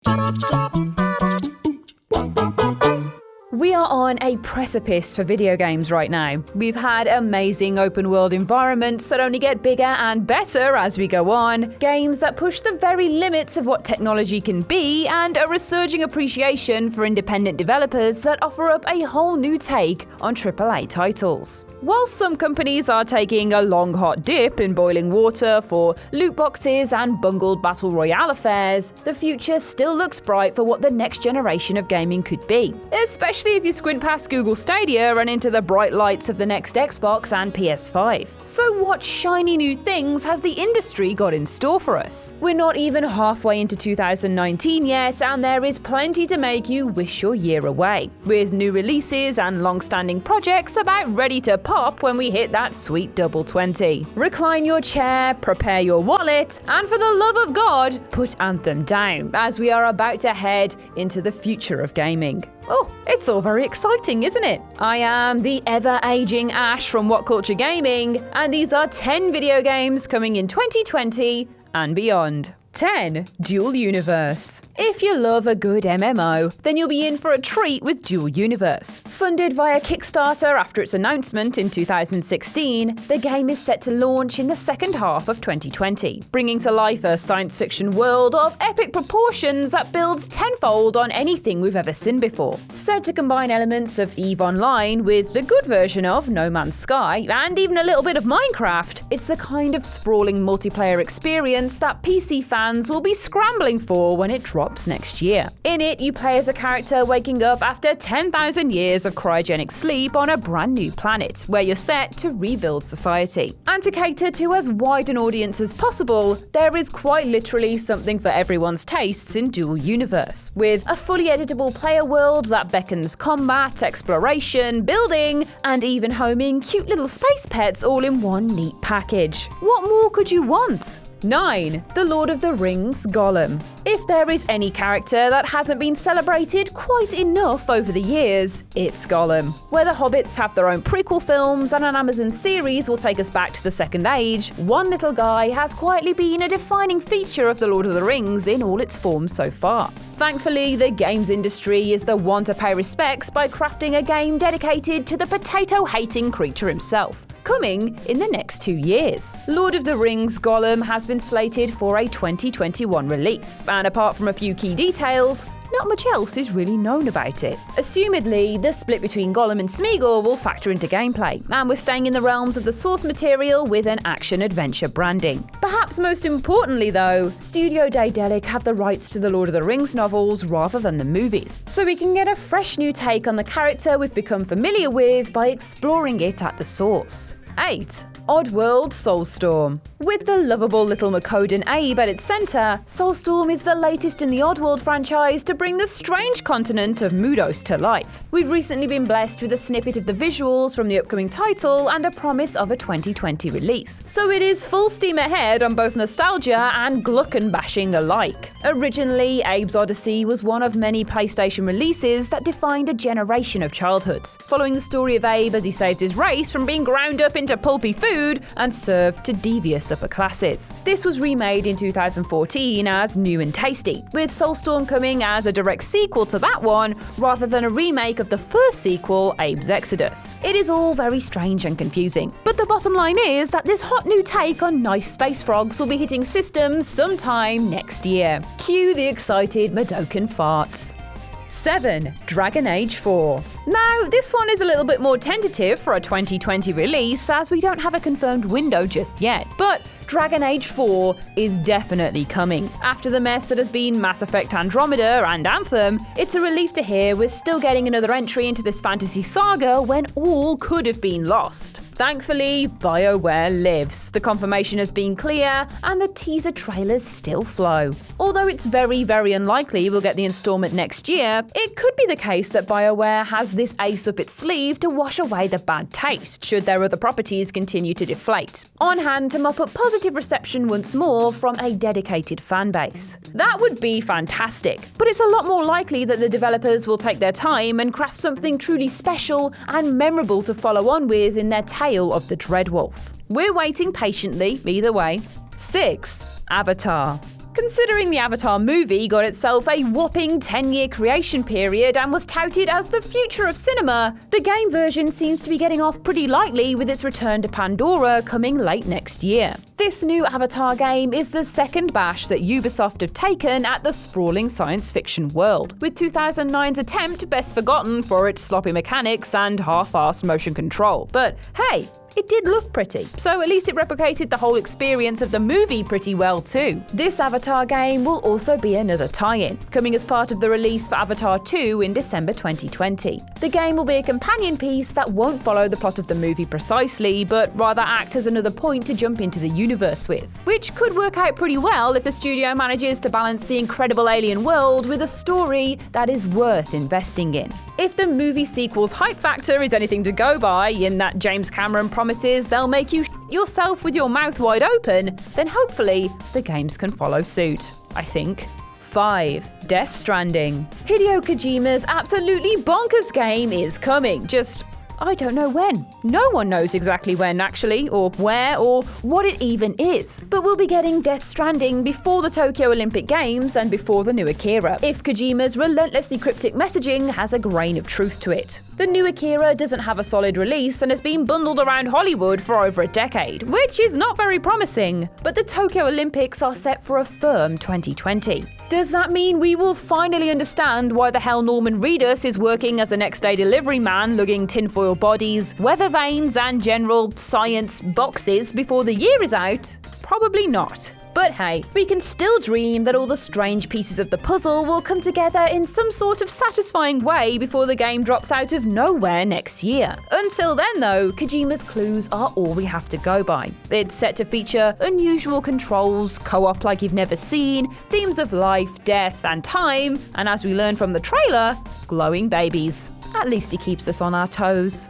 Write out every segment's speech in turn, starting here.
We are on a precipice for video games right now. We've had amazing open-world environments that only get bigger and better as we go on, games that push the very limits of what technology can be, and a resurging appreciation for independent developers that offer up a whole new take on AAA titles. While some companies are taking a long hot dip in boiling water for loot boxes and bungled battle royale affairs, the future still looks bright for what the next generation of gaming could be, especially if you squint past Google Stadia and into the bright lights of the next Xbox and PS5. So what shiny new things has the industry got in store for us? We're not even halfway into 2019 yet, and there is plenty to make you wish your year away, with new releases and long-standing projects about ready to pop when we hit that sweet double 20. Recline your chair, prepare your wallet, and for the love of God, put Anthem down, as we are about to head into the future of gaming. Oh, it's all very exciting, isn't it? I am the ever-aging Ash from WhatCulture Gaming, and these are 10 video games coming in 2020 and beyond. 10. Dual Universe. If you love a good MMO, then you'll be in for a treat with Dual Universe. Funded via Kickstarter after its announcement in 2016, the game is set to launch in the second half of 2020, bringing to life a science fiction world of epic proportions that builds tenfold on anything we've ever seen before. Said to combine elements of EVE Online with the good version of No Man's Sky, and even a little bit of Minecraft, it's the kind of sprawling multiplayer experience that PC fans will be scrambling for when it drops next year. In it, you play as a character waking up after 10,000 years of cryogenic sleep on a brand new planet, where you're set to rebuild society. And to cater to as wide an audience as possible, there is quite literally something for everyone's tastes in Dual Universe, with a fully editable player world that beckons combat, exploration, building, and even homing cute little space pets all in one neat package. What more could you want? 9. The Lord of the Rings Gollum. If there is any character that hasn't been celebrated quite enough over the years, it's Gollum. Where the Hobbits have their own prequel films and an Amazon series will take us back to the Second Age, one little guy has quietly been a defining feature of The Lord of the Rings in all its forms so far. Thankfully, the games industry is the one to pay respects by crafting a game dedicated to the potato-hating creature himself, coming in the next 2 years. Lord of the Rings Gollum has been slated for a 2021 release, and apart from a few key details, not much else is really known about it. Assumedly, the split between Gollum and Smeagol will factor into gameplay, and we're staying in the realms of the source material with an action-adventure branding. Perhaps most importantly though, Studio Daedalic have the rights to the Lord of the Rings novels rather than the movies, so we can get a fresh new take on the character we've become familiar with by exploring it at the source. 8. Oddworld Soulstorm. With the lovable little Makodan Abe at its centre, Soulstorm is the latest in the Oddworld franchise to bring the strange continent of Mudos to life. We've recently been blessed with a snippet of the visuals from the upcoming title and a promise of a 2020 release. So it is full steam ahead on both nostalgia and gluckin bashing alike. Originally, Abe's Odyssey was one of many PlayStation releases that defined a generation of childhoods, following the story of Abe as he saves his race from being ground up into pulpy food and served to devious upper classes. This was remade in 2014 as New and Tasty, with Soulstorm coming as a direct sequel to that one rather than a remake of the first sequel, Abe's Exodus. It is all very strange and confusing, but the bottom line is that this hot new take on nice space frogs will be hitting systems sometime next year. Cue the excited Madokan farts. 7. Dragon Age 4. Now, this one is a little bit more tentative for a 2020 release, as we don't have a confirmed window just yet, but Dragon Age 4 is definitely coming. After the mess that has been Mass Effect Andromeda and Anthem, it's a relief to hear we're still getting another entry into this fantasy saga when all could have been lost. Thankfully, BioWare lives. The confirmation has been clear, and the teaser trailers still flow. Although it's very, very unlikely we'll get the installment next year, it could be the case that BioWare has this ace up its sleeve to wash away the bad taste, should their other properties continue to deflate. On hand to mop up positive reception once more from a dedicated fanbase. That would be fantastic, but it's a lot more likely that the developers will take their time and craft something truly special and memorable to follow on with in their tale of the Dreadwolf. We're waiting patiently, either way. 6. Avatar. Considering the Avatar movie got itself a whopping 10-year creation period and was touted as the future of cinema, the game version seems to be getting off pretty lightly with its return to Pandora coming late next year. This new Avatar game is the second bash that Ubisoft have taken at the sprawling science fiction world, with 2009's attempt best forgotten for its sloppy mechanics and half-assed motion control. But hey, it did look pretty, so at least it replicated the whole experience of the movie pretty well too. This Avatar game will also be another tie-in, coming as part of the release for Avatar 2 in December 2020. The game will be a companion piece that won't follow the plot of the movie precisely, but rather act as another point to jump into the universe with, which could work out pretty well if the studio manages to balance the incredible alien world with a story that is worth investing in. If the movie sequel's hype factor is anything to go by, in that James Cameron promises they'll make you yourself with your mouth wide open, then hopefully the games can follow suit, I think. 5. Death Stranding. Hideo Kojima's absolutely bonkers game is coming, just I don't know when. No one knows exactly when, actually, or where, or what it even is. But we'll be getting Death Stranding before the Tokyo Olympic Games and before the new Akira, if Kojima's relentlessly cryptic messaging has a grain of truth to it. The new Akira doesn't have a solid release and has been bundled around Hollywood for over a decade, which is not very promising. But the Tokyo Olympics are set for a firm 2020. Does that mean we will finally understand why the hell Norman Reedus is working as a next-day delivery man lugging tinfoil bodies, weather vanes and general science boxes before the year is out? Probably not. But hey, we can still dream that all the strange pieces of the puzzle will come together in some sort of satisfying way before the game drops out of nowhere next year. Until then though, Kojima's clues are all we have to go by. It's set to feature unusual controls, co-op like you've never seen, themes of life, death and time, and as we learn from the trailer, glowing babies. At least he keeps us on our toes.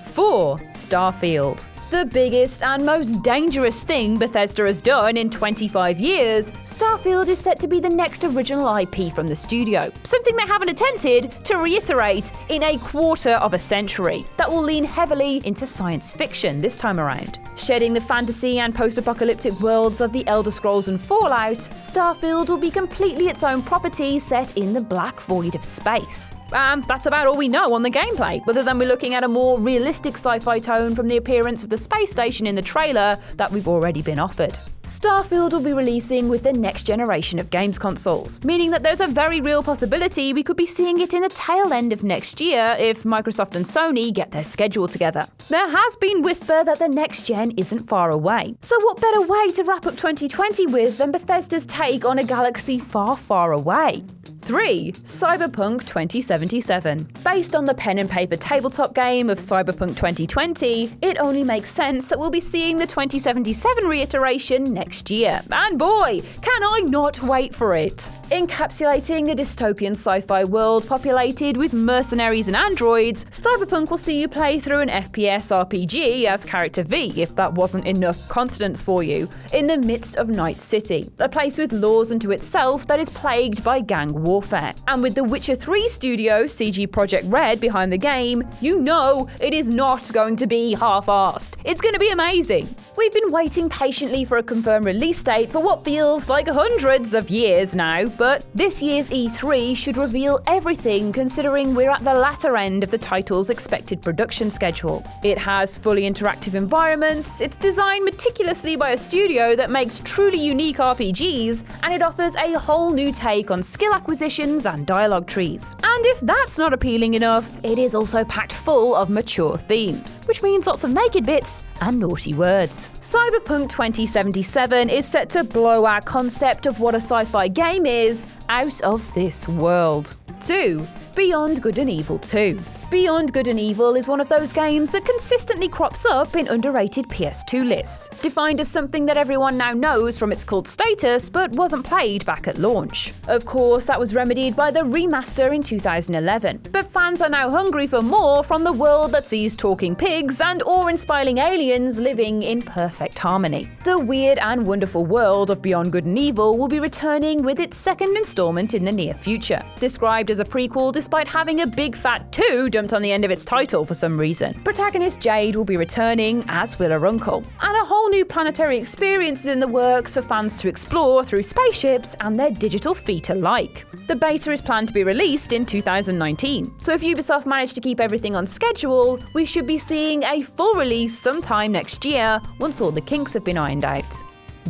4. Starfield. The biggest and most dangerous thing Bethesda has done in 25 years, Starfield is set to be the next original IP from the studio. Something they haven't attempted to reiterate in a quarter of a century, that will lean heavily into science fiction this time around. Shedding the fantasy and post-apocalyptic worlds of the Elder Scrolls and Fallout, Starfield will be completely its own property set in the black void of space. And that's about all we know on the gameplay, other than we're looking at a more realistic sci-fi tone from the appearance of the space station in the trailer that we've already been offered. Starfield will be releasing with the next generation of games consoles, meaning that there's a very real possibility we could be seeing it in the tail end of next year if Microsoft and Sony get their schedule together. There has been whisper that the next gen isn't far away, so what better way to wrap up 2020 with than Bethesda's take on a galaxy far, far away? 3. Cyberpunk 2077. Based on the pen and paper tabletop game of Cyberpunk 2020, it only makes sense that we'll be seeing the 2077 reiteration next year. And boy, can I not wait for it! Encapsulating a dystopian sci-fi world populated with mercenaries and androids, Cyberpunk will see you play through an FPS RPG as Character V, if that wasn't enough consonants for you, in the midst of Night City, a place with laws unto itself that is plagued by gang warfare. And with the Witcher 3 studio CG Projekt Red behind the game, you know it is not going to be half-arsed. It's going to be amazing. We've been waiting patiently for a confirmed release date for what feels like hundreds of years now, but this year's E3 should reveal everything considering we're at the latter end of the title's expected production schedule. It has fully interactive environments, it's designed meticulously by a studio that makes truly unique RPGs, and it offers a whole new take on skill acquisitions and dialogue trees. And if that's not appealing enough, it is also packed full of mature themes, which means lots of naked bits and naughty words. Cyberpunk 2077 is set to blow our concept of what a sci-fi game is out of this world. 2. Beyond Good and Evil 2. Beyond Good and Evil is one of those games that consistently crops up in underrated PS2 lists, defined as something that everyone now knows from its cult status but wasn't played back at launch. Of course, that was remedied by the remaster in 2011, but fans are now hungry for more from the world that sees talking pigs and awe-inspiring aliens living in perfect harmony. The weird and wonderful world of Beyond Good and Evil will be returning with its second installment in the near future. Described as a prequel despite having a big fat 2 dumped on the end of its title for some reason. Protagonist Jade will be returning, as will her uncle. And a whole new planetary experience is in the works for fans to explore through spaceships and their digital feet alike. The beta is planned to be released in 2019, so if Ubisoft manage to keep everything on schedule, we should be seeing a full release sometime next year once all the kinks have been ironed out.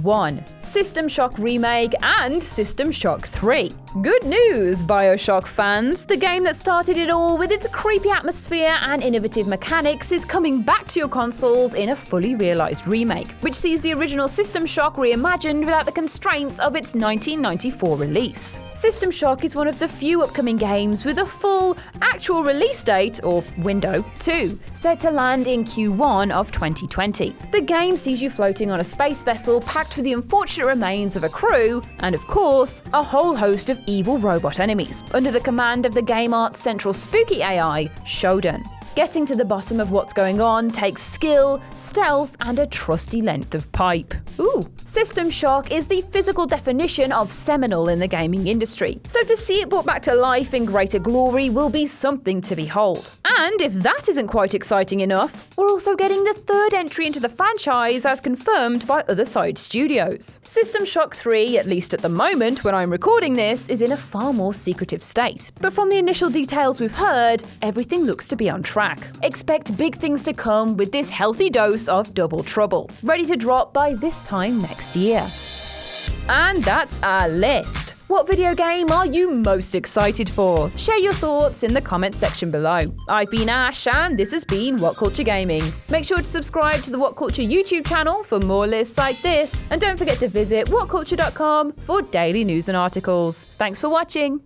1. System Shock Remake and System Shock 3. Good news, BioShock fans! The game that started it all with its creepy atmosphere and innovative mechanics is coming back to your consoles in a fully realised remake, which sees the original System Shock reimagined without the constraints of its 1994 release. System Shock is one of the few upcoming games with a full, actual release date, or window, too, set to land in Q1 of 2020. The game sees you floating on a space vessel packed with the unfortunate remains of a crew, and of course, a whole host of evil robot enemies, under the command of the game art's central spooky AI, Shodan. Getting to the bottom of what's going on takes skill, stealth, and a trusty length of pipe. Ooh. System Shock is the physical definition of seminal in the gaming industry, so to see it brought back to life in greater glory will be something to behold. And if that isn't quite exciting enough, we're also getting the third entry into the franchise as confirmed by Other Side Studios. System Shock 3, at least at the moment when I'm recording this, is in a far more secretive state. But from the initial details we've heard, everything looks to be on track. Expect big things to come with this healthy dose of double trouble, ready to drop by this time next year. And that's our list. What video game are you most excited for? Share your thoughts in the comments section below. I've been Ash, and this has been WhatCulture Gaming. Make sure to subscribe to the WhatCulture YouTube channel for more lists like this, and don't forget to visit whatculture.com for daily news and articles. Thanks for watching.